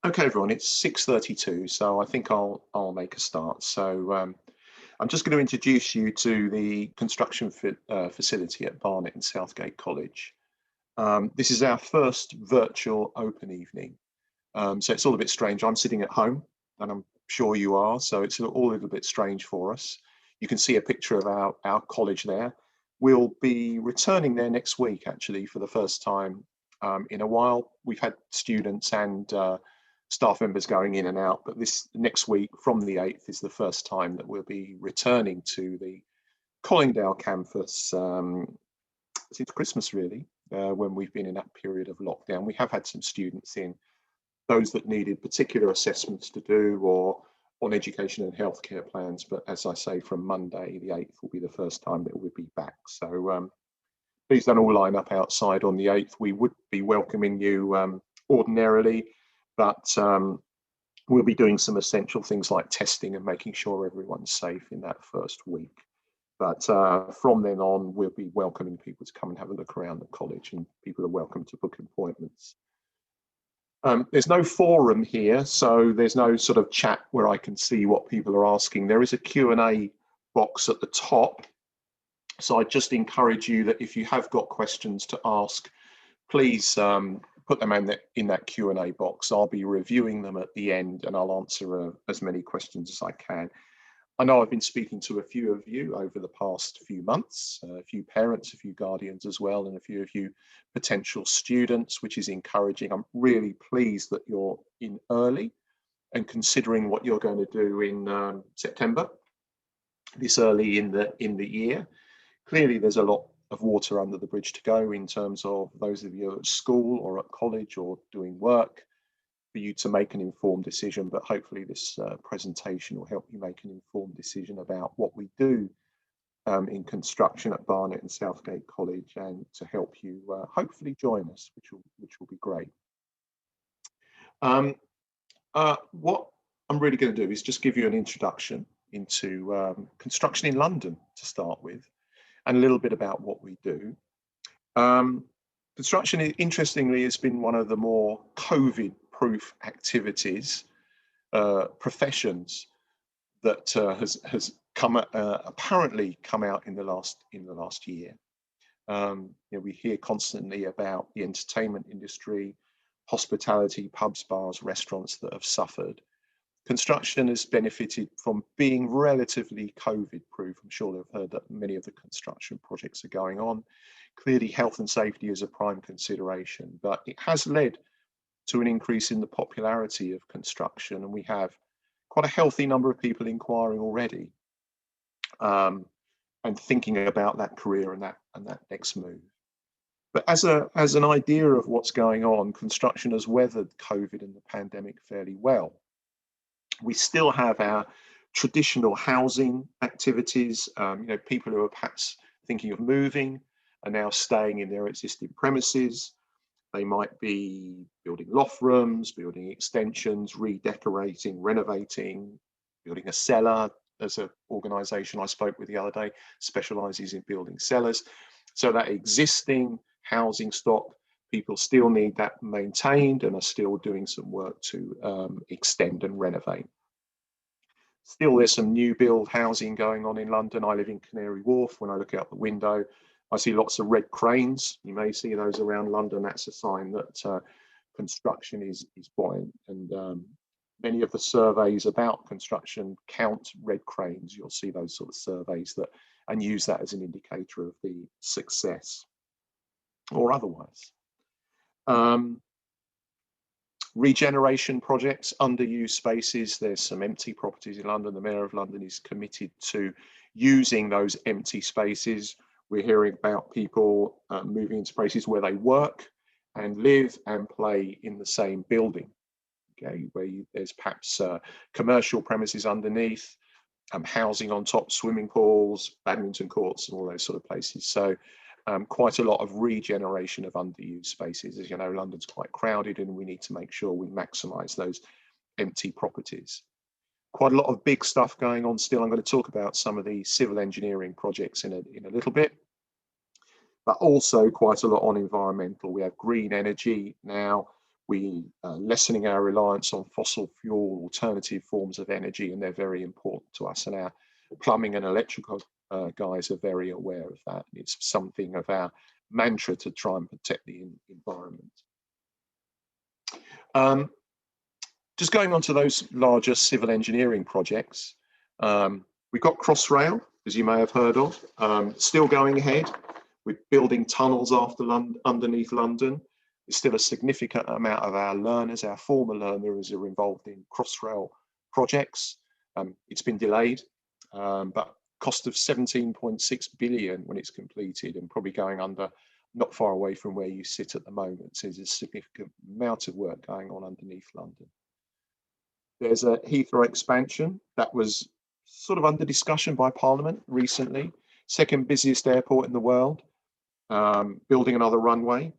Okay, everyone, it's 6:32, so I think I'll make a start. I'm just going to introduce you to the construction facility at Barnet and Southgate College. This is our first virtual open evening, so it's all a bit strange. I'm sitting at home, and I'm sure you are, so it's all a little bit strange for us. You can see a picture of our college there. We'll be returning there next week, actually, for the first time in a while. We've had students and staff members going in and out, but this next week from the 8th is the first time that we'll be returning to the Collingdale campus since Christmas, really, when we've been in that period of lockdown. We have had some students in, those that needed particular assessments to do or on education and healthcare plans, but as I say, from Monday the 8th will be the first time that we'll be back. So please don't all line up outside on the 8th. We would be welcoming you ordinarily, but we'll be doing some essential things like testing and making sure everyone's safe in that first week. But from then on, we'll be welcoming people to come and have a look around the college, and people are welcome to book appointments. There's no forum here, so there's no sort of chat where I can see what people are asking. There is a Q&A box at the top. So I just encourage you that if you have got questions to ask, please put them in that Q&A box. I'll be reviewing them at the end, and I'll answer as many questions as I can. I know I've been speaking to a few of you over the past few months, a few parents, a few guardians as well, and a few of you potential students, which is encouraging. I'm really pleased that you're in early and considering what you're going to do in September, this early in the year. Clearly, there's a lot of water under the bridge to go in terms of those of you at school or at college or doing work, for you to make an informed decision. But hopefully this presentation will help you make an informed decision about what we do in construction at Barnet and Southgate College, and to help you hopefully join us, which will be great. What I'm really going to do is just give you an introduction into construction in London to start with, and a little bit about what we do. Construction, interestingly, has been one of the more COVID-proof activities, professions that has apparently come out in the last year. We hear constantly about the entertainment industry, hospitality, pubs, bars, restaurants that have suffered. Construction has benefited from being relatively COVID-proof. I'm sure you've heard that many of the construction projects are going on. Clearly, health and safety is a prime consideration, but it has led to an increase in the popularity of construction, and we have quite a healthy number of people inquiring already and thinking about that career and that next move. But as an idea of what's going on, construction has weathered COVID and the pandemic fairly well. We still have our traditional housing activities. People who are perhaps thinking of moving are now staying in their existing premises. They might be building loft rooms, building extensions, redecorating, renovating, building a cellar. There's an organisation I spoke with the other day, specialises in building cellars. So that existing housing stock, people still need that maintained and are still doing some work to extend and renovate. Still, there's some new build housing going on in London. I live in Canary Wharf. When I look out the window, I see lots of red cranes. You may see those around London. That's a sign that construction is buoyant. And many of the surveys about construction count red cranes. You'll see those sort of surveys and use that as an indicator of the success or otherwise. Regeneration projects, underused spaces. There's some empty properties in London. The Mayor of London is committed to using those empty spaces. We're hearing about people moving into places where they work and live and play in the same building. Okay, where there's perhaps commercial premises underneath, housing on top, swimming pools, badminton courts, and all those sort of places. So quite a lot of regeneration of underused spaces. As you know, London's quite crowded, and we need to make sure we maximise those empty properties. Quite a lot of big stuff going on still. I'm going to talk about some of the civil engineering projects in a little bit, but also quite a lot on environmental. We have green energy now. We lessening our reliance on fossil fuel, alternative forms of energy, and they're very important to us. And our plumbing and electrical guys are very aware of that. It's something of our mantra to try and protect the environment. Just going on to those larger civil engineering projects, we've got Crossrail, as you may have heard of, still going ahead. We're building tunnels underneath London. There's still a significant amount of our learners, our former learners, are involved in Crossrail projects. It's been delayed, but cost of 17.6 billion when it's completed, and probably going under, not far away from where you sit at the moment. So there's a significant amount of work going on underneath London. There's a Heathrow expansion that was sort of under discussion by Parliament recently. Second busiest airport in the world, building another runway.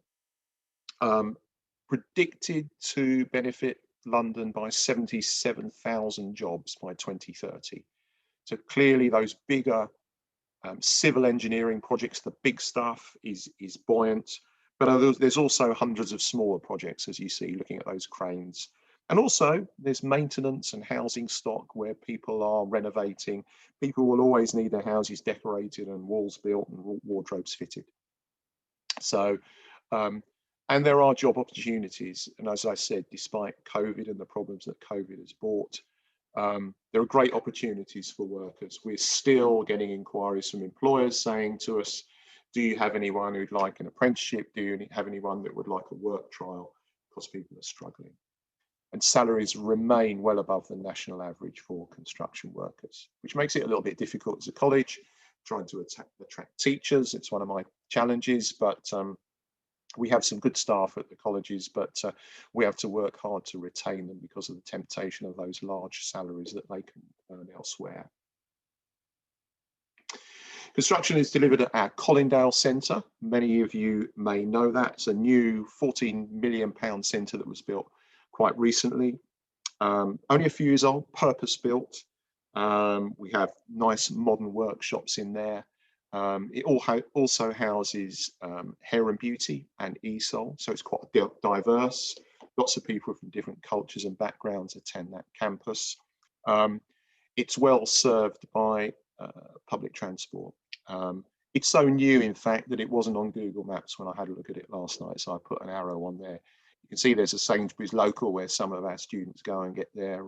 Predicted to benefit London by 77,000 jobs by 2030. So clearly those bigger civil engineering projects, the big stuff is buoyant, but there's also hundreds of smaller projects, as you see, looking at those cranes. And also there's maintenance and housing stock where people are renovating. People will always need their houses decorated and walls built and wardrobes fitted. So, and there are job opportunities. And as I said, despite COVID and the problems that COVID has brought, there are great opportunities for workers. We're still getting inquiries from employers saying to us, do you have anyone who'd like an apprenticeship? Do you have anyone that would like a work trial? Because people are struggling. And salaries remain well above the national average for construction workers, which makes it a little bit difficult as a college, trying to attract teachers. It's one of my challenges, but we have some good staff at the colleges, but we have to work hard to retain them because of the temptation of those large salaries that they can earn elsewhere. Construction is delivered at our Colindale Centre. Many of you may know that. It's a new £14 million centre that was built quite recently. Only a few years old, purpose built. We have nice modern workshops in there. It also houses hair and beauty and ESOL, so it's quite diverse. Lots of people from different cultures and backgrounds attend that campus. It's well served by public transport. It's so new, in fact, that it wasn't on Google Maps when I had a look at it last night, so I put an arrow on there. You can see there's a Sainsbury's local where some of our students go and get their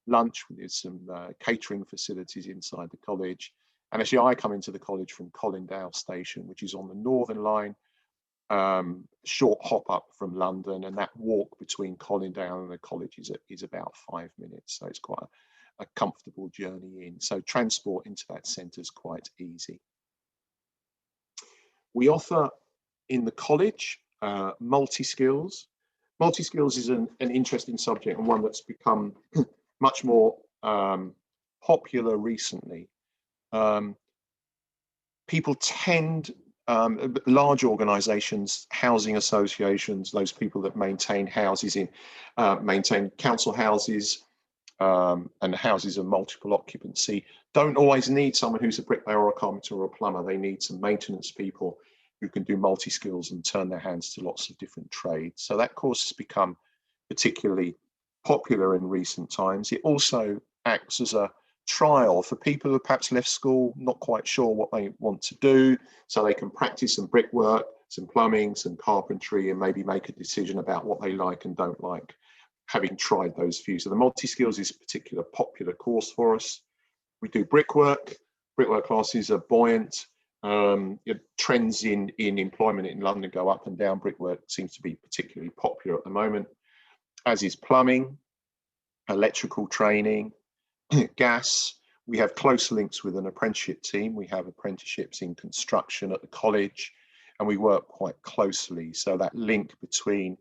lunch. There's some catering facilities inside the college. And actually, I come into the college from Colindale Station, which is on the Northern Line, short hop up from London, and that walk between Colindale and the college is about 5 minutes. So it's quite a comfortable journey in. So transport into that centre is quite easy. We offer in the college multi-skills. Multi-skills is an interesting subject and one that's become much more popular recently. People tend, large organisations, housing associations, those people that maintain houses maintain council houses and houses of multiple occupancy, don't always need someone who's a bricklayer or a carpenter or a plumber. They need some maintenance people who can do multi-skills and turn their hands to lots of different trades. So that course has become particularly popular in recent times. It also acts as a trial for people who perhaps left school not quite sure what they want to do, so they can practice some brickwork, some plumbing, some carpentry, and maybe make a decision about what they like and don't like, having tried those few. So the multi-skills is a particular popular course for us. We do brickwork. Brickwork classes are buoyant. Trends in employment in London go up and down. Brickwork seems to be particularly popular at the moment, as is plumbing, electrical training, gas. We have close links with an apprenticeship team. We have apprenticeships in construction at the college, and we work quite closely. So that link between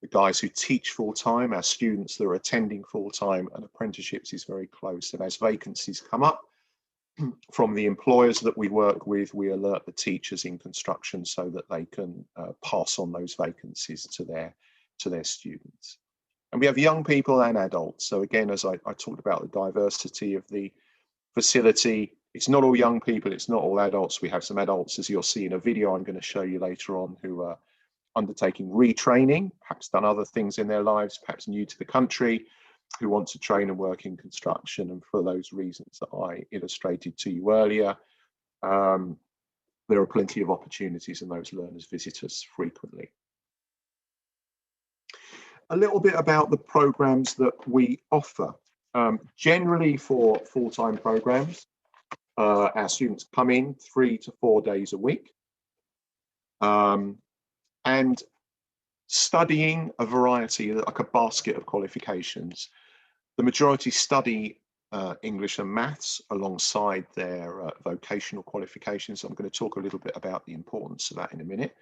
the guys who teach full-time, our students that are attending full-time, and apprenticeships is very close. And as vacancies come up from the employers that we work with, we alert the teachers in construction so that they can pass on those vacancies to their students. And we have young people and adults. So again, as I talked about the diversity of the facility, it's not all young people, it's not all adults. We have some adults, as you'll see in a video I'm going to show you later on, who are undertaking retraining, perhaps done other things in their lives, perhaps new to the country, who want to train and work in construction. And for those reasons that I illustrated to you earlier, there are plenty of opportunities, and those learners visit us frequently. A little bit about the programs that we offer. Generally for full-time programs, our students come in 3 to 4 days a week, and studying a variety, like a basket of qualifications. The majority study English and maths alongside their vocational qualifications. I'm going to talk a little bit about the importance of that in a minute.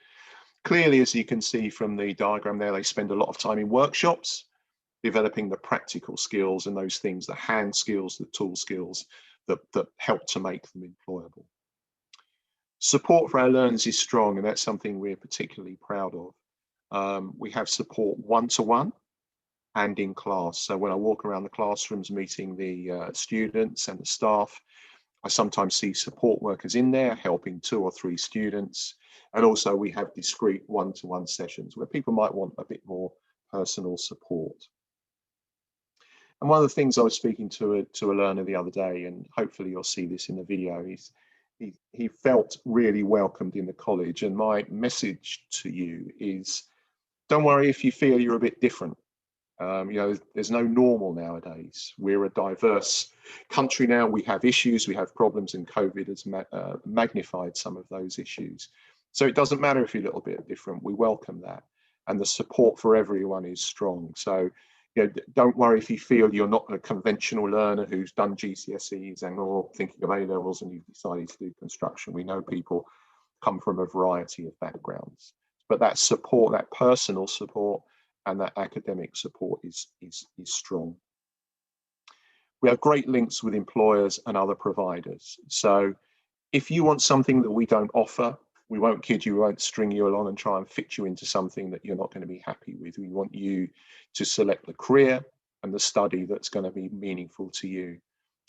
Clearly, as you can see from the diagram there, they spend a lot of time in workshops, developing the practical skills and those things, the hand skills, the tool skills that help to make them employable. Support for our learners is strong, and that's something we're particularly proud of. We have support one-to-one and in class. So when I walk around the classrooms meeting the students and the staff, I sometimes see support workers in there helping 2 or 3 students. And also we have discrete one-to-one sessions where people might want a bit more personal support. And one of the things I was speaking to a learner the other day, and hopefully you'll see this in the video, is he felt really welcomed in the college. And my message to you is, don't worry if you feel you're a bit different. You know, there's no normal nowadays. We're a diverse country now. We have issues, we have problems, and COVID has magnified some of those issues. So it doesn't matter if you're a little bit different. We welcome that, and the support for everyone is strong. So, you know, don't worry if you feel you're not a conventional learner who's done GCSEs and or thinking of A-levels and you've decided to do construction. We know people come from a variety of backgrounds, but that support, that personal support, and that academic support is strong. We have great links with employers and other providers. So if you want something that we don't offer, we won't kid you, we won't string you along and try and fit you into something that you're not going to be happy with. We want you to select the career and the study that's going to be meaningful to you.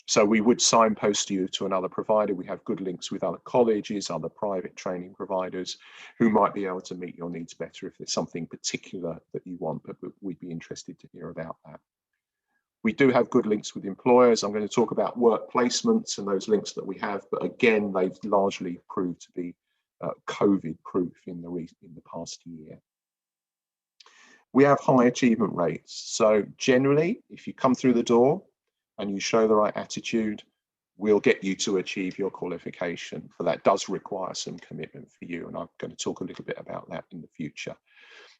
So we would signpost you to another provider. We have good links with other colleges, other private training providers who might be able to meet your needs better if there's something particular that you want, but we'd be interested to hear about that. We do have good links with employers. I'm going to talk about work placements and those links that we have, but again, they've largely proved to be COVID proof in the past year. We have high achievement rates. So generally, if you come through the door and you show the right attitude, we'll get you to achieve your qualification. But that does require some commitment for you, and I'm going to talk a little bit about that in the future.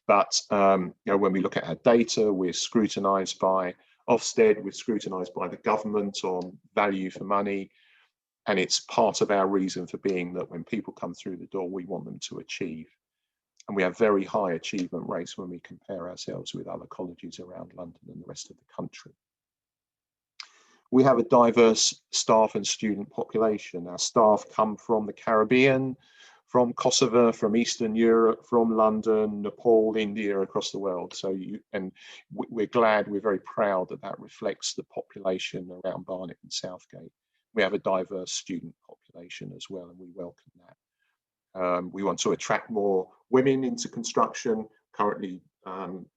But you know, when we look at our data, we're scrutinised by Ofsted, we're scrutinised by the government on value for money, and it's part of our reason for being that when people come through the door, we want them to achieve. And we have very high achievement rates when we compare ourselves with other colleges around London and the rest of the country. We have a diverse staff and student population. Our staff come from the Caribbean, from Kosovo, from Eastern Europe, from London, Nepal, India, across the world. So we're very proud that that reflects the population around Barnet and Southgate. We have a diverse student population as well, and we welcome that. We want to attract more women into construction. Currently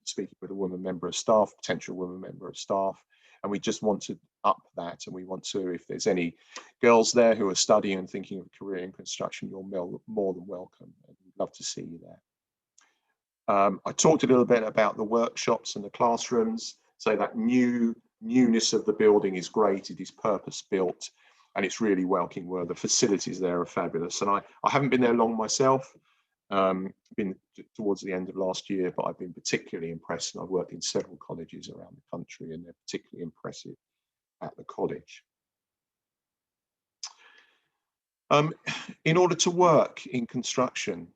speaking with a woman member of staff, potential woman member of staff, and we just want to up that, and we want to, if there's any girls there who are studying and thinking of a career in construction, you're more than welcome, and we'd love to see you there. I talked a little bit about the workshops and the classrooms. So that newness of the building is great. It is purpose built, and it's really working well. The facilities there are fabulous, and I haven't been there long myself. Been towards the end of last year, but I've been particularly impressed, and I've worked in several colleges around the country, and they're particularly impressive at the college. In order to work in construction,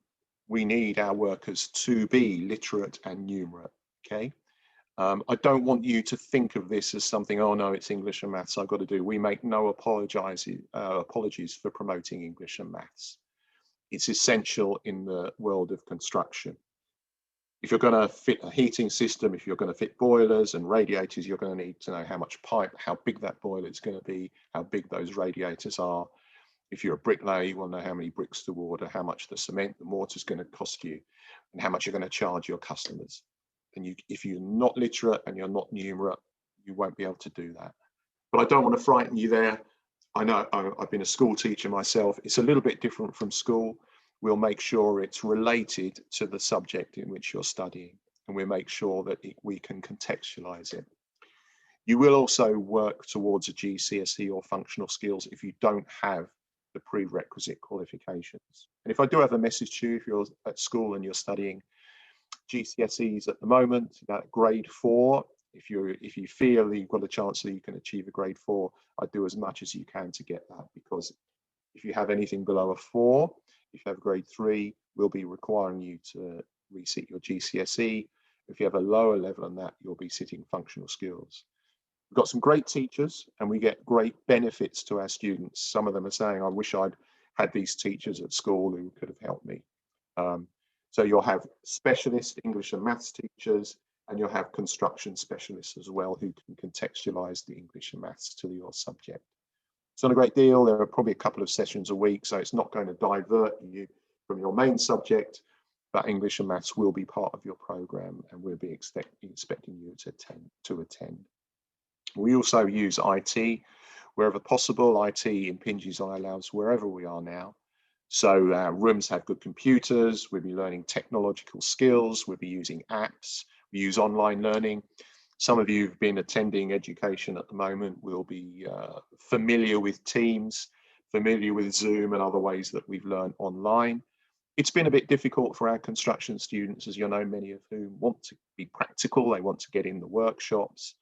we need our workers to be literate and numerate, okay? I don't want you to think of this as something, oh no, it's English and maths I've got to do. We make no apologies for promoting English and maths. It's essential in the world of construction. If you're going to fit a heating system, if you're going to fit boilers and radiators, you're going to need to know how much pipe, how big that boiler is going to be, how big those radiators are. If you're a bricklayer, you want to know how many bricks to order, how much the cement, the mortar is going to cost you, and how much you're going to charge your customers. And if you're not literate and you're not numerate, you won't be able to do that. But I don't want to frighten you there. I know I've been a school teacher myself. It's a little bit different from school. We'll make sure it's related to the subject in which you're studying, and we'll make sure that we can contextualize it. You will also work towards a GCSE or functional skills if you don't have the prerequisite qualifications. And if I do have a message to you, if you're at school and you're studying GCSEs at the moment, that grade 4, if you feel you've got a chance that you can achieve a grade 4, I'd do as much as you can to get that, because if you have anything below a 4, if you have grade 3, we'll be requiring you to resit your GCSE. If you have a lower level than that, you'll be sitting functional skills. We've got some great teachers and we get great benefits to our students. Some of them are saying, I wish I'd had these teachers at school who could have helped me. So you'll have specialist English and maths teachers, and you'll have construction specialists as well who can contextualize the English and maths to your subject. It's not a great deal. There are probably a couple of sessions a week, so it's not going to divert you from your main subject, but English and maths will be part of your program, and we'll be expecting you to attend. We also use IT wherever possible. IT impinges on our lives wherever we are now. So our rooms have good computers. We'll be learning technological skills. We'll be using apps. We use online learning. Some of you have been attending education at the moment will be familiar with Teams, familiar with Zoom and other ways that we've learned online. It's been a bit difficult for our construction students, as you know, many of whom want to be practical. They want to get in the workshops,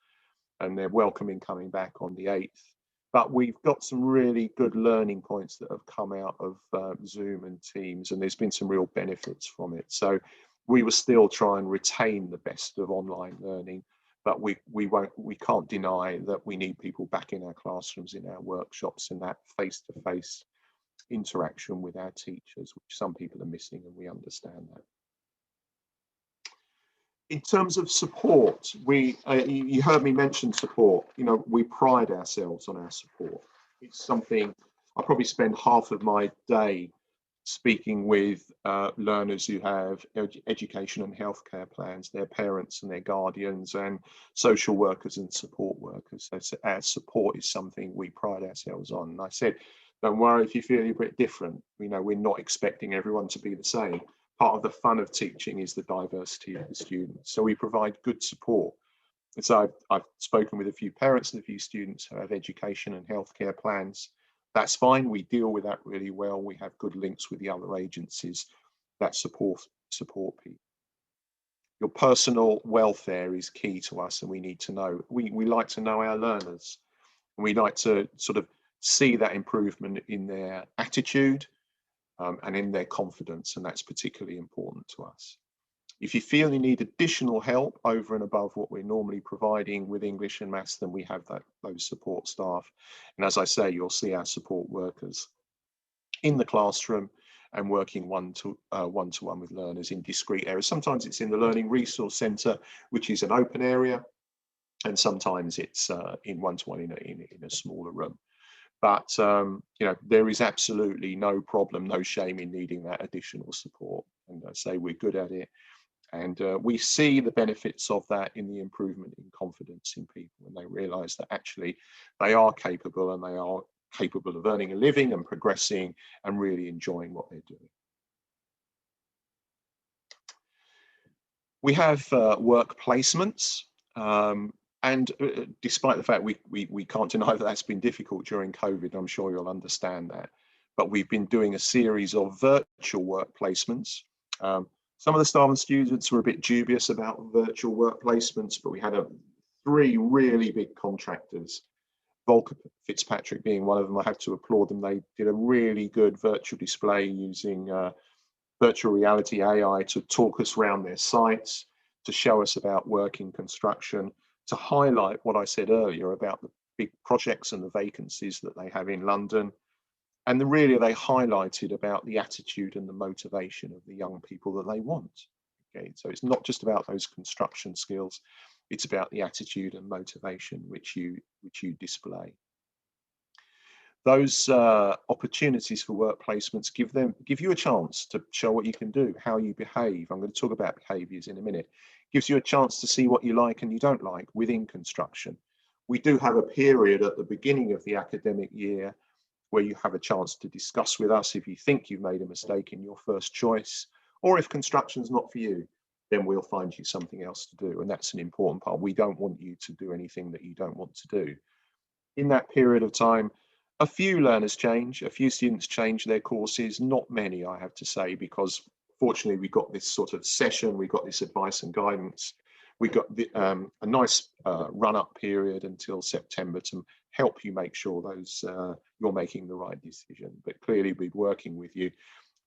and they're welcoming coming back on the 8th. But we've got some really good learning points that have come out of Zoom and Teams, and there's been some real benefits from it. So we will still try and retain the best of online learning, but we can't deny that we need people back in our classrooms, in our workshops, in that face-to-face interaction with our teachers, which some people are missing, and we understand that. In terms of support, you heard me mention support. You know, we pride ourselves on our support. It's something I probably spend half of my day speaking with learners who have education and healthcare plans, their parents and their guardians, and social workers and support workers. So our support is something we pride ourselves on. And I said, don't worry if you feel you're a bit different. You know, we're not expecting everyone to be the same. Part of the fun of teaching is the diversity of the students. So we provide good support. And so I've spoken with a few parents and a few students who have education and healthcare plans. That's fine. We deal with that really well. We have good links with the other agencies that support people. Your personal welfare is key to us, and we need to know. We like to know our learners, and we like to sort of see that improvement in their attitude, and in their confidence, and that's particularly important to us. If you feel you need additional help over and above what we're normally providing with English and maths, then we have those support staff. And as I say, you'll see our support workers in the classroom and working one-to-one with learners in discrete areas. Sometimes it's in the Learning Resource Centre, which is an open area, and sometimes it's in one-to-one in a smaller room. But you know, there is absolutely no problem, no shame in needing that additional support. And I say we're good at it, and we see the benefits of that in the improvement in confidence in people when they realise that actually they are capable, and they are capable of earning a living and progressing and really enjoying what they're doing. We have work placements. And despite the fact we can't deny that that's been difficult during COVID, I'm sure you'll understand that. But we've been doing a series of virtual work placements. Some of the staff and students were a bit dubious about virtual work placements, but we had 3 really big contractors, Volker Fitzpatrick being one of them. I have to applaud them. They did a really good virtual display using virtual reality AI to talk us around their sites, to show us about work in construction, to highlight what I said earlier about the big projects and the vacancies that they have in London. And really they highlighted about the attitude and the motivation of the young people that they want. Okay, so it's not just about those construction skills, it's about the attitude and motivation which you display. Those opportunities for work placements give you a chance to show what you can do, how you behave. I'm going to talk about behaviours in a minute. Gives you a chance to see what you like and you don't like within construction. We do have a period at the beginning of the academic year where you have a chance to discuss with us if you think you've made a mistake in your first choice, or if construction's not for you, then we'll find you something else to do. And that's an important part. We don't want you to do anything that you don't want to do. In that period of time, a few learners change, a few students change their courses, not many, I have to say, because fortunately we got this sort of session, we got this advice and guidance, we got a nice run-up period until September to help you make sure you're making the right decision. But clearly we're working with you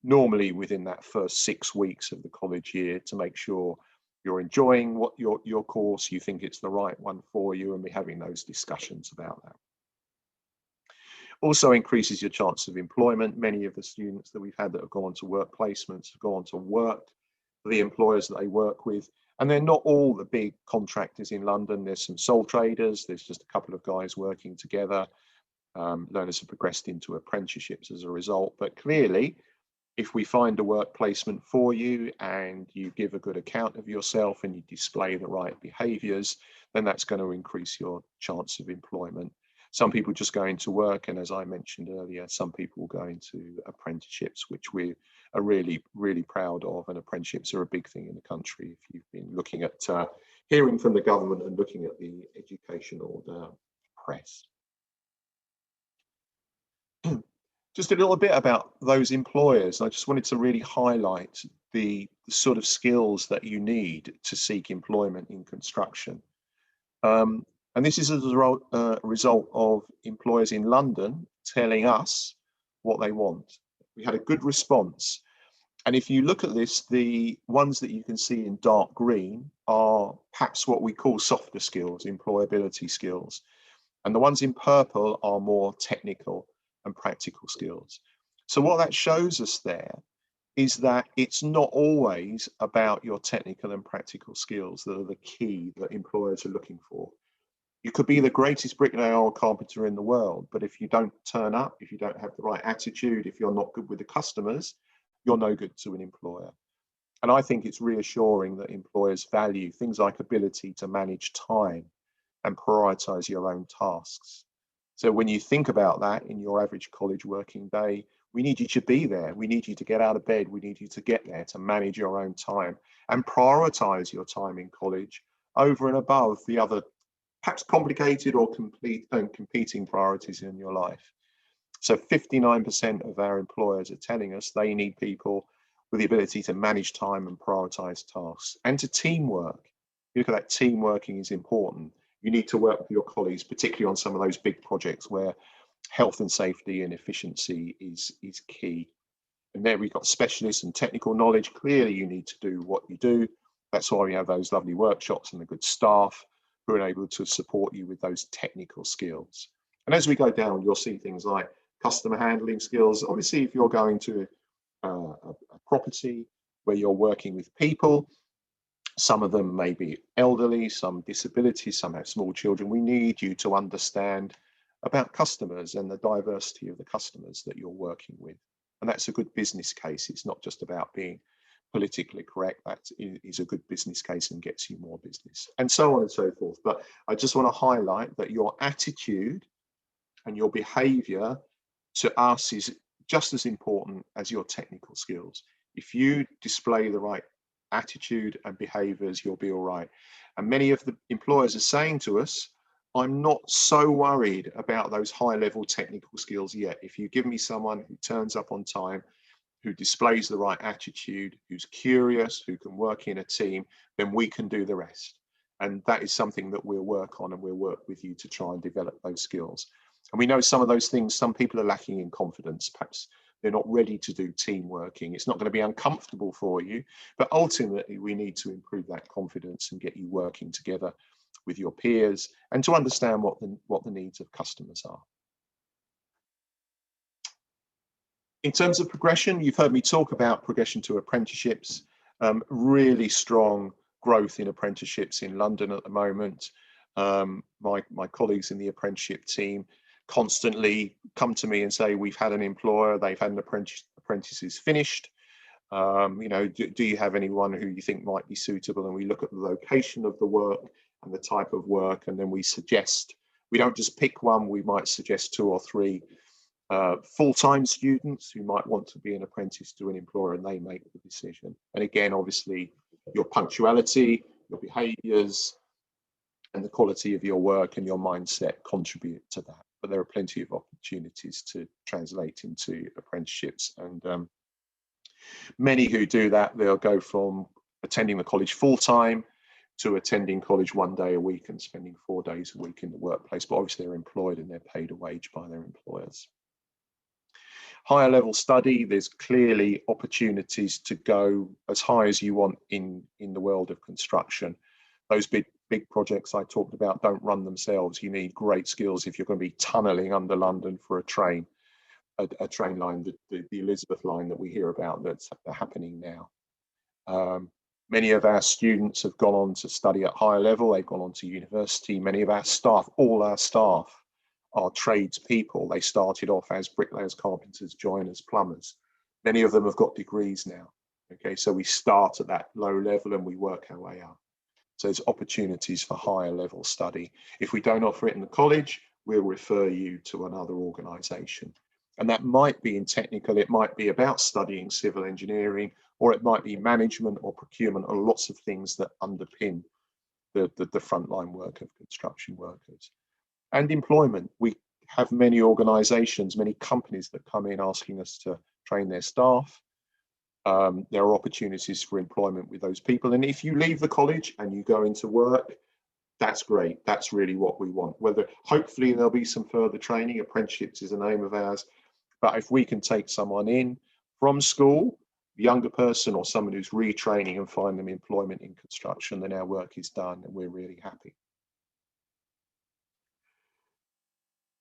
normally within that first 6 weeks of the college year to make sure you're enjoying what your course, you think it's the right one for you, and we're having those discussions about that. Also increases your chance of employment. Many of the students that we've had that have gone to work placements have gone to work for the employers that they work with. And they're not all the big contractors in London. There's some sole traders. There's just a couple of guys working together. Learners have progressed into apprenticeships as a result. But clearly, if we find a work placement for you and you give a good account of yourself and you display the right behaviours, then that's going to increase your chance of employment. Some people just go into work, and as I mentioned earlier, some people go into apprenticeships, which we are really, really proud of. And apprenticeships are a big thing in the country. If you've been looking at hearing from the government and looking at the educational press. Just a little bit about those employers. I just wanted to really highlight the sort of skills that you need to seek employment in construction. And this is as a result of employers in London telling us what they want. We had a good response. And if you look at this, the ones that you can see in dark green are perhaps what we call softer skills, employability skills. And the ones in purple are more technical and practical skills. So what that shows us there is that it's not always about your technical and practical skills that are the key that employers are looking for. You could be the greatest bricklayer or carpenter in the world, but if you don't turn up, if you don't have the right attitude, if you're not good with the customers, you're no good to an employer. And I think it's reassuring that employers value things like ability to manage time and prioritize your own tasks. So when you think about that in your average college working day, we need you to be there. We need you to get out of bed. We need you to get there to manage your own time and prioritize your time in college over and above the other perhaps complicated or competing priorities in your life. So 59% of our employers are telling us they need people with the ability to manage time and prioritize tasks and to teamwork. You look at that, teamworking is important. You need to work with your colleagues, particularly on some of those big projects where health and safety and efficiency is key. And there we've got specialists and technical knowledge. Clearly, you need to do what you do. That's why we have those lovely workshops and the good staff who are able to support you with those technical skills. And as we go down, you'll see things like customer handling skills. Obviously, if you're going to a property where you're working with people, some of them may be elderly, some disabilities, some have small children. We need you to understand about customers and the diversity of the customers that you're working with. And that's a good business case. It's not just about being politically correct. That is a good business case and gets you more business, and so on and so forth. But I just want to highlight that your attitude and your behavior to us is just as important as your technical skills. If you display the right attitude and behaviors, you'll be all right. And many of the employers are saying to us, I'm not so worried about those high-level technical skills yet. If you give me someone who turns up on time, who displays the right attitude, who's curious, who can work in a team, then we can do the rest. And that is something that we'll work on, and we'll work with you to try and develop those skills. And we know some of those things, some people are lacking in confidence. Perhaps they're not ready to do team working. It's not going to be uncomfortable for you, but ultimately we need to improve that confidence and get you working together with your peers and to understand what the needs of customers are. In terms of progression, you've heard me talk about progression to apprenticeships, really strong growth in apprenticeships in London at the moment. My colleagues in the apprenticeship team constantly come to me and say, we've had an employer, they've had an apprentices finished. Do you have anyone who you think might be suitable? And we look at the location of the work and the type of work, and then we suggest, we don't just pick one, we might suggest 2 or 3 full-time students who might want to be an apprentice to an employer, and they make the decision. And again, obviously, your punctuality, your behaviours, and the quality of your work and your mindset contribute to that. But there are plenty of opportunities to translate into apprenticeships, and many who do that, they'll go from attending the college full-time to attending college 1 day a week and spending 4 days a week in the workplace. But obviously they're employed and they're paid a wage by their employers. Higher level study, there's clearly opportunities to go as high as you want in the world of construction. Those big projects I talked about don't run themselves. You need great skills if you're going to be tunneling under London for a train line, the Elizabeth line that we hear about that's happening now. Many of our students have gone on to study at higher level. They've gone on to university. Many of our staff, all our staff, are tradespeople. They started off as bricklayers, carpenters, joiners, plumbers. Many of them have got degrees now. Okay, so we start at that low level and we work our way up. So there's opportunities for higher level study. If we don't offer it in the college, we'll refer you to another organisation. And that might be in technical, it might be about studying civil engineering, or it might be management or procurement, or lots of things that underpin the frontline work of construction workers. And employment, we have many organisations, many companies that come in asking us to train their staff. There are opportunities for employment with those people. And if you leave the college and you go into work, that's great. That's really what we want. Hopefully there'll be some further training. Apprenticeships is the name of ours. But if we can take someone in from school, a younger person or someone who's retraining, and find them employment in construction, then our work is done and we're really happy.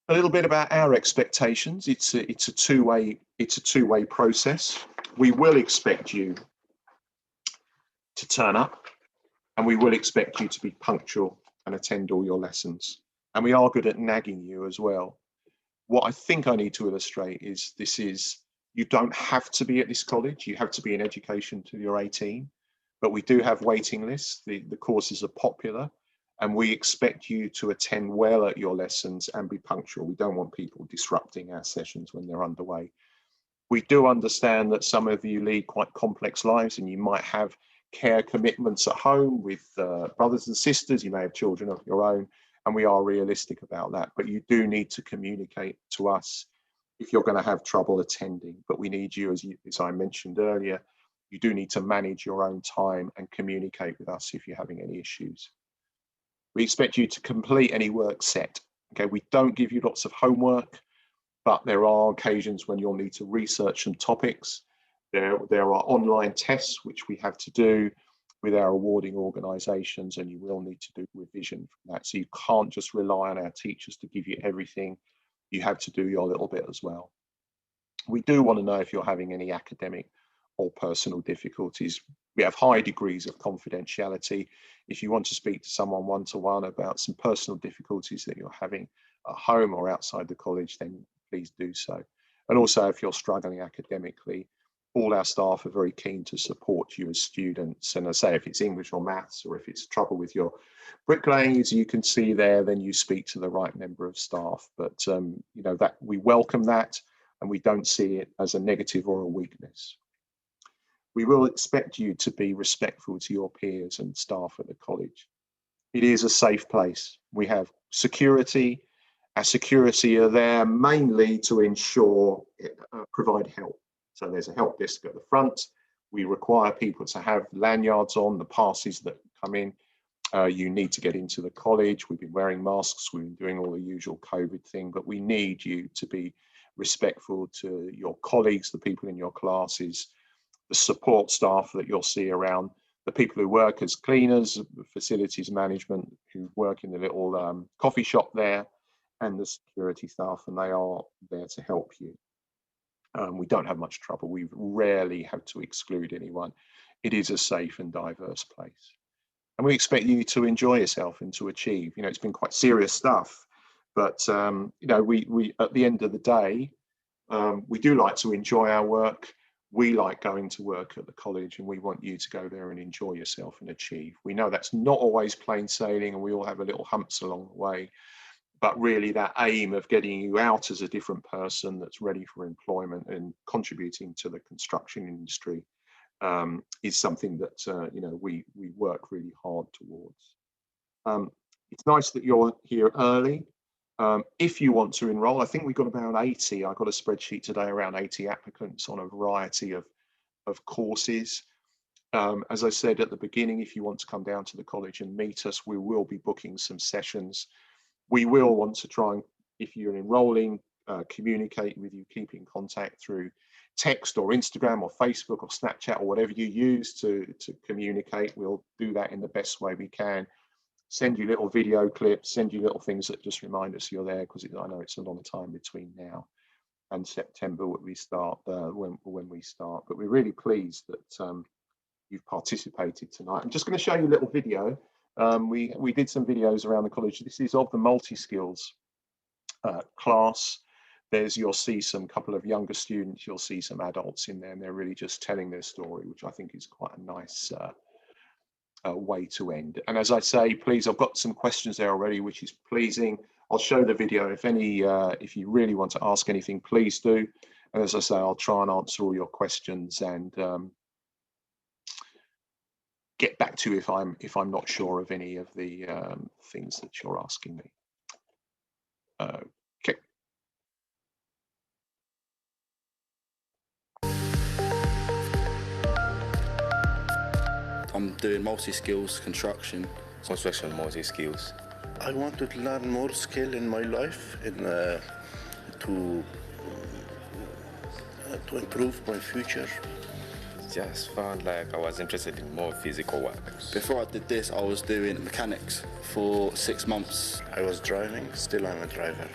A little bit about our expectations. It's a two-way process. We will expect you to turn up, and we will expect you to be punctual and attend all your lessons. And we are good at nagging you as well. What I think I need to illustrate is you don't have to be at this college. You have to be in education till you're 18, but we do have waiting lists. The courses are popular, and we expect you to attend well at your lessons and be punctual. We don't want people disrupting our sessions when they're underway. We do understand that some of you lead quite complex lives, and you might have care commitments at home with brothers and sisters. You may have children of your own, and we are realistic about that. But you do need to communicate to us if you're going to have trouble attending. But we need you, as I mentioned earlier, you do need to manage your own time and communicate with us if you're having any issues. We expect you to complete any work set. Okay, we don't give you lots of homework, but there are occasions when you'll need to research some topics. There are online tests which we have to do with our awarding organisations, and you will need to do revision from that. So you can't just rely on our teachers to give you everything. You have to do your little bit as well. We do want to know if you're having any academic or personal difficulties. We have high degrees of confidentiality. If you want to speak to someone one-to-one about some personal difficulties that you're having at home or outside the college, then please do so. And also, if you're struggling academically, all our staff are very keen to support you as students. And I say, if it's English or maths, or if it's trouble with your bricklaying, as you can see there, then you speak to the right member of staff. But that we welcome that, and we don't see it as a negative or a weakness. We will expect you to be respectful to your peers and staff at the college. It is a safe place. We have security. Our security are there mainly to ensure, provide help. So there's a help desk at the front. We require people to have lanyards on, the passes that come in. You need to get into the college. We've been wearing masks. We've been doing all the usual COVID thing, but we need you to be respectful to your colleagues, the people in your classes, the support staff that you'll see around, the people who work as cleaners, facilities management, who work in the little coffee shop there, and the security staff, and they are there to help you. We don't have much trouble. We rarely have to exclude anyone. It is a safe and diverse place. And we expect you to enjoy yourself and to achieve. It's been quite serious stuff. But you know, we at the end of the day, we do like to enjoy our work. We like going to work at the college, and we want you to go there and enjoy yourself and achieve. We know that's not always plain sailing, and we all have a little humps along the way. But really, that aim of getting you out as a different person that's ready for employment and contributing to the construction industry is something that you know, we work really hard towards. It's nice that you're here early. If you want to enroll, I think we've got about 80. I got a spreadsheet today, around 80 applicants on a variety of courses. As I said at the beginning, if you want to come down to the college and meet us, we will be booking some sessions. We will want to try and, if you're enrolling, communicate with you, keep in contact through text or Instagram or Facebook or Snapchat or whatever you use to communicate. We'll do that in the best way we can. Send you little video clips, send you little things that just remind us you're there, because I know it's a long time between now and September when we start. When we start, but we're really pleased that you've participated tonight. I'm just going to show you a little video. We did some videos around the college. This is of the multi-skills class. You'll see some couple of younger students, you'll see some adults in there, and they're really just telling their story, which I think is quite a nice way to end. And as I say, please, I've got some questions there already, which is pleasing. I'll show the video. If you really want to ask anything, please do. And as I say, I'll try and answer all your questions and get back to you if I'm not sure of any of the things that you're asking me. Okay. I'm doing multi-skills construction. Construction multi-skills. I want to learn more skill in my life and to improve my future. Just found like I was interested in more physical work. Before I did this, I was doing mechanics for 6 months. I was driving, still I'm a driver.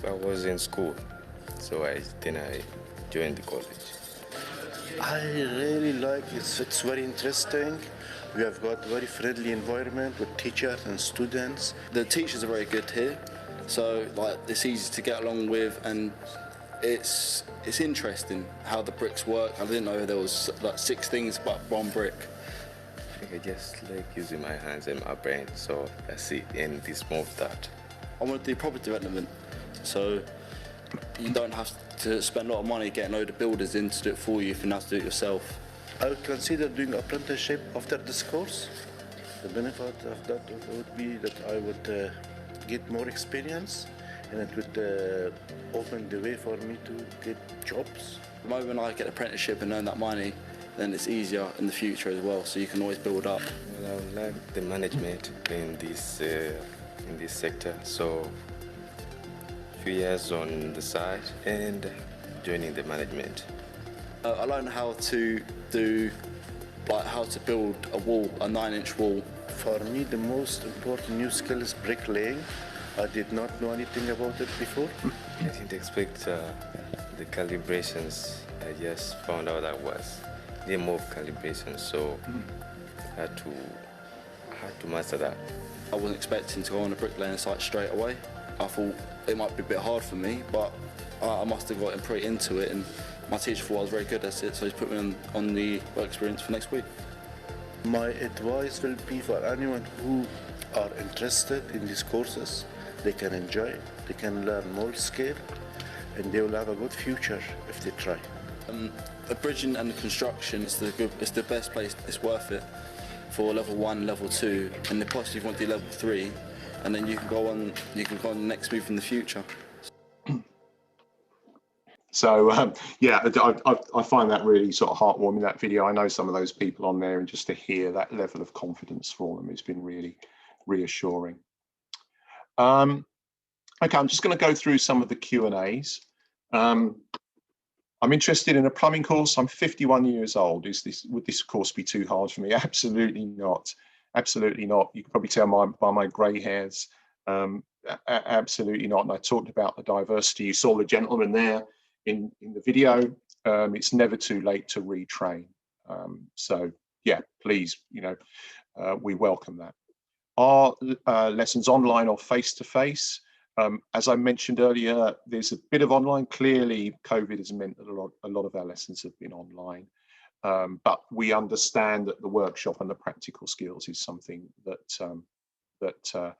I was in school, so I joined the college. I really like it. It's very interesting. We have got very friendly environment with teachers and students. The teachers are very good here, so like it's easy to get along with, and it's interesting how the bricks work. I didn't know there was like 6 things but 1 brick. I think I just like using my hands and my brain, so that's it, and this move that. I want to do property development, so you don't have to spend a lot of money getting a load of builders in to do it for you if you know how to do it yourself. I would consider doing apprenticeship after this course. The benefit of that would be that I would get more experience, and it would open the way for me to get jobs. The moment I get an apprenticeship and earn that money, then it's easier in the future as well, so you can always build up. Well, I like the management in this sector, so a few years on the side and joining the management. I learned how to do, like how to build a wall, a 9-inch wall. For me, the most important new skill is bricklaying. I did not know anything about it before. I didn't expect the calibrations. I just found out that was the move calibrations, so I had to master that. I wasn't expecting to go on a bricklaying site straight away. I thought it might be a bit hard for me, but I must have gotten pretty into it, and my teacher thought I was very good at it, so he's put me on the work experience for next week. My advice will be for anyone who are interested in these courses, they can enjoy, they can learn more skill, and they will have a good future if they try. The bridging and the construction is the best place. It's worth it for level 1, level 2, and then possibly if you want to do level 3, and then you can go on the next move in the future. So yeah, I find that really sort of heartwarming, that video. I know some of those people on there, and just to hear that level of confidence for them has been really reassuring. Okay, I'm just going to go through some of the Q&As. I'm interested in a plumbing course. I'm 51 years old. Would this course be too hard for me? Absolutely not. Absolutely not. You can probably tell by my grey hairs. Absolutely not. And I talked about the diversity. You saw the gentleman there in the video. It's never too late to retrain. So yeah, please, we welcome that. Are lessons online or face-to-face? As I mentioned earlier, there's a bit of online. Clearly, COVID has meant that a lot of our lessons have been online. But we understand that the workshop and the practical skills is something that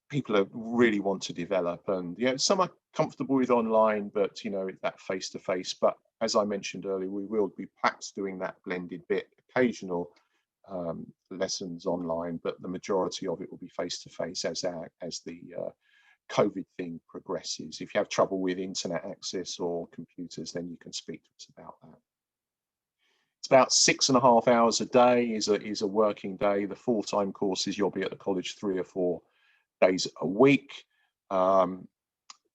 people really want to develop. And some are comfortable with online, but that face-to-face. But as I mentioned earlier, we will be perhaps doing that blended bit, occasional lessons online, but the majority of it will be face-to-face as the COVID thing progresses. If you have trouble with internet access or computers, then you can speak to us about that. It's about 6.5 hours a day is a working day. The full-time courses, you'll be at the college 3 or 4 days a week.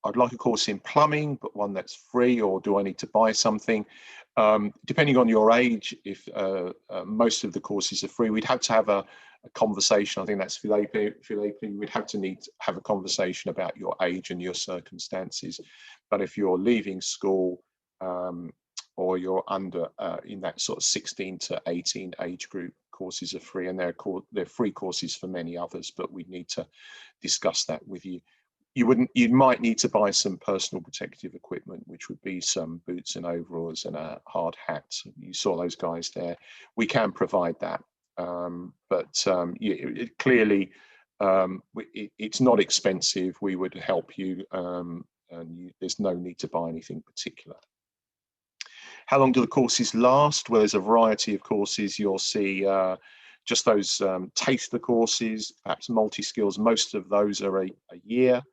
I'd like a course in plumbing, but one that's free, or do I need to buy something? Depending on your age, if most of the courses are free, we'd have to have a conversation. I think that's Philippi. We'd have to have a conversation about your age and your circumstances. But if you're leaving school or you're under in that sort of 16 to 18 age group, courses are free, and they're free courses for many others, but we need to discuss that with you. You might need to buy some personal protective equipment, which would be some boots and overalls and a hard hat. You saw those guys there. We can provide that, clearly it's not expensive. We would help you, and there's no need to buy anything particular. How long do the courses last? Well, there's a variety of courses. You'll see just those taster courses, perhaps multi-skills. Most of those are a year.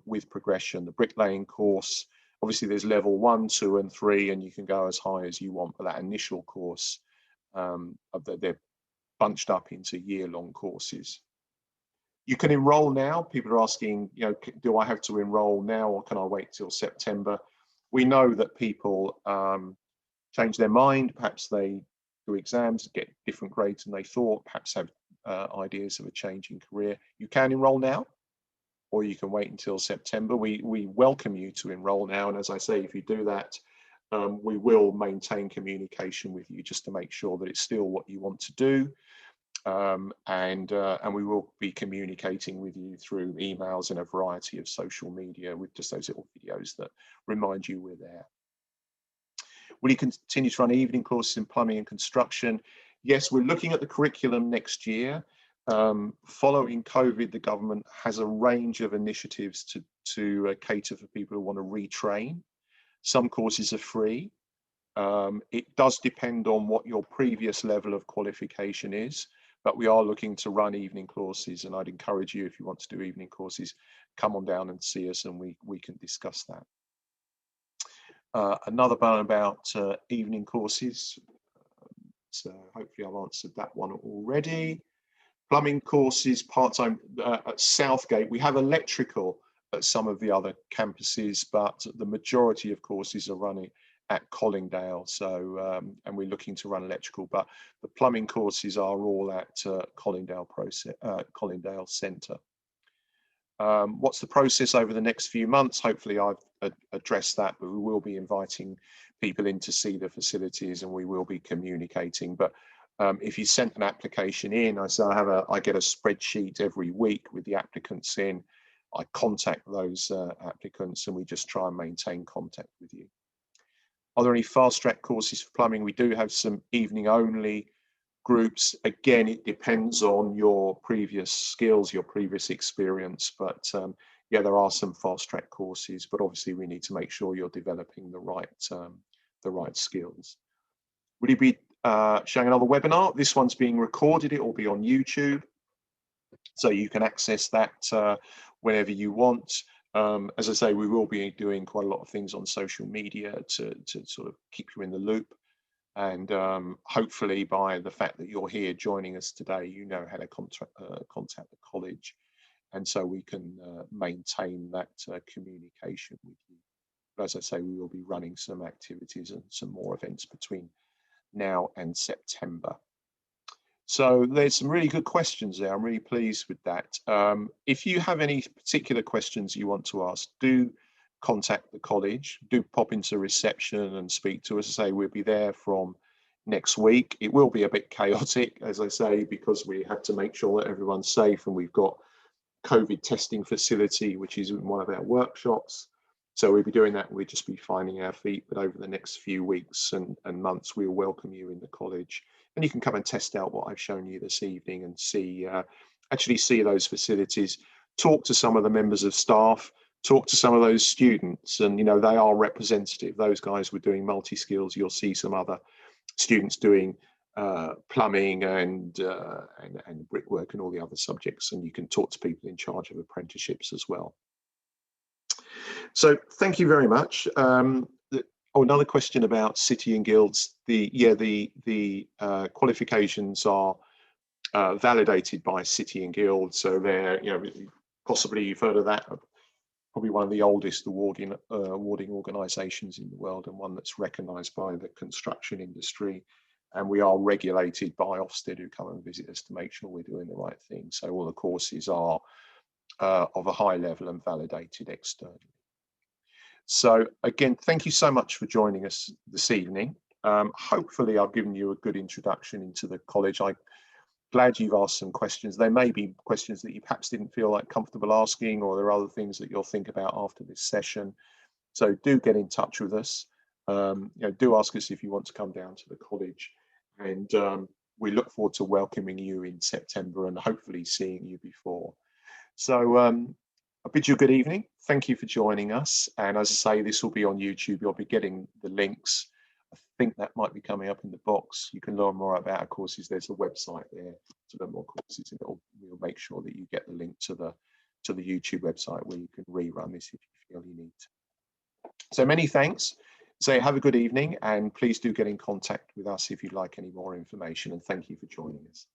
With progression. The bricklaying course, obviously there's level 1, 2 and 3, and you can go as high as you want, but that initial course, they're bunched up into year-long courses. You can enroll now. People are asking, do I have to enroll now, or can I wait till September? We know that people change their mind. Perhaps they do exams, get different grades than they thought, perhaps have ideas of a change in career. You can enroll now, or you can wait until September. We welcome you to enroll now. And as I say, if you do that, we will maintain communication with you just to make sure that it's still what you want to do. And we will be communicating with you through emails and a variety of social media with just those little videos that remind you we're there. Will you continue to run evening courses in plumbing and construction? Yes, we're looking at the curriculum next year. Following COVID, the government has a range of initiatives to cater for people who want to retrain. Some courses are free. It does depend on what your previous level of qualification is, but we are looking to run evening courses, and I'd encourage you, if you want to do evening courses, come on down and see us and we can discuss that. Another one about evening courses. So hopefully I've answered that one already. Plumbing courses, part-time at Southgate. We have electrical at some of the other campuses, but the majority of courses are running at Collingdale. So, and we're looking to run electrical, but the plumbing courses are all at Collingdale Centre. What's the process over the next few months? Hopefully I've addressed that, but we will be inviting people in to see the facilities, and we will be communicating. But if you sent an application in, I get a spreadsheet every week with the applicants in. I contact those applicants, and we just try and maintain contact with you. Are there any fast track courses for plumbing? We do have some evening only groups. Again, it depends on your previous skills, your previous experience, but yeah, there are some fast track courses, but obviously we need to make sure you're developing the right skills. Will you be showing another webinar? This one's being recorded. It will be on YouTube, so you can access that whenever you want. As I say, we will be doing quite a lot of things on social media to sort of keep you in the loop. And hopefully by the fact that you're here joining us today, you know how to contact the college. And so we can maintain that communication with you. But as I say, we will be running some activities and some more events between now and September. So there's some really good questions there. I'm really pleased with that. If you have any particular questions you want to ask, do contact the college, do pop into reception and speak to us. Say we'll be there from next week. It will be a bit chaotic, as I say, because we have to make sure that everyone's safe, and we've got COVID testing facility, which is in one of our workshops. So we'll be doing that. We'll just be finding our feet, but over the next few weeks and months, we'll welcome you in the college, and you can come and test out what I've shown you this evening and see, actually see those facilities, talk to some of the members of staff, talk to some of those students, and you know, they are representative. Those guys were doing multi-skills. You'll see some other students doing plumbing and brickwork and all the other subjects, and you can talk to people in charge of apprenticeships as well. So thank you very much. Another question about City and Guilds. The qualifications are validated by City and Guilds, so they're, you know, possibly you've heard of that. Probably one of the oldest awarding organisations in the world, and one that's recognised by the construction industry. And we are regulated by Ofsted, who come and visit us to make sure we're doing the right thing. So all the courses are of a high level and validated externally. So again, thank you so much for joining us this evening. Hopefully I've given you a good introduction into the college. I'm glad you've asked some questions. There may be questions that you perhaps didn't feel like comfortable asking, or there are other things that you'll think about after this session. So do get in touch with us. You know, do ask us if you want to come down to the college, and we look forward to welcoming you in September and hopefully seeing you before. So I bid you a good evening. Thank you for joining us. And as I say, this will be on YouTube. You'll be getting the links. I think that might be coming up in the box. You can learn more about our courses. There's a website there to learn more courses, and we'll make sure that you get the link to the YouTube website where you can rerun this if you feel you need to. So many thanks. So have a good evening, and please do get in contact with us if you'd like any more information, and thank you for joining us.